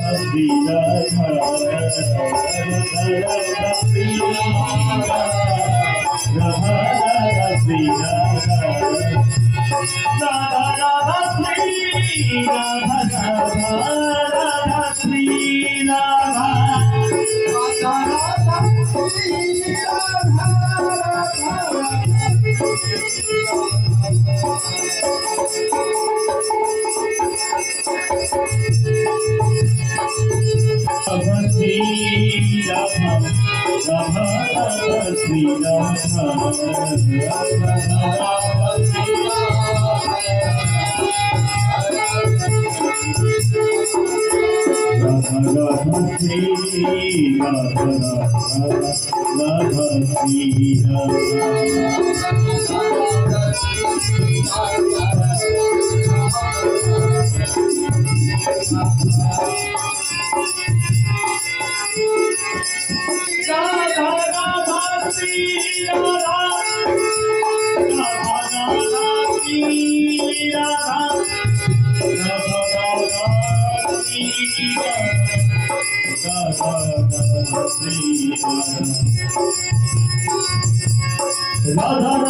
Shri Radha, Radha Shri Radha, Radha Radha Shri Radha, Radha Radha Shri Radha, Radha Shri Radha, Radha Radha Shri Radha, Radha Radha Shri Radha, Radha Radha Shri Radha, Radha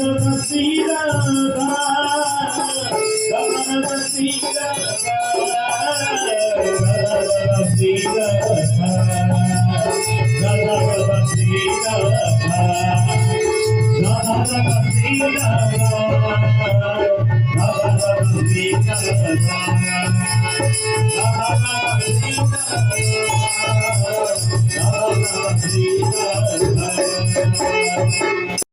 Radha Shri Radha, Radha Radha Shri Radha, Radha Radha Shri Radha, Radha Radha Shri Radha, Radha Radha Shri Radha, Radha Radha Shri Radha.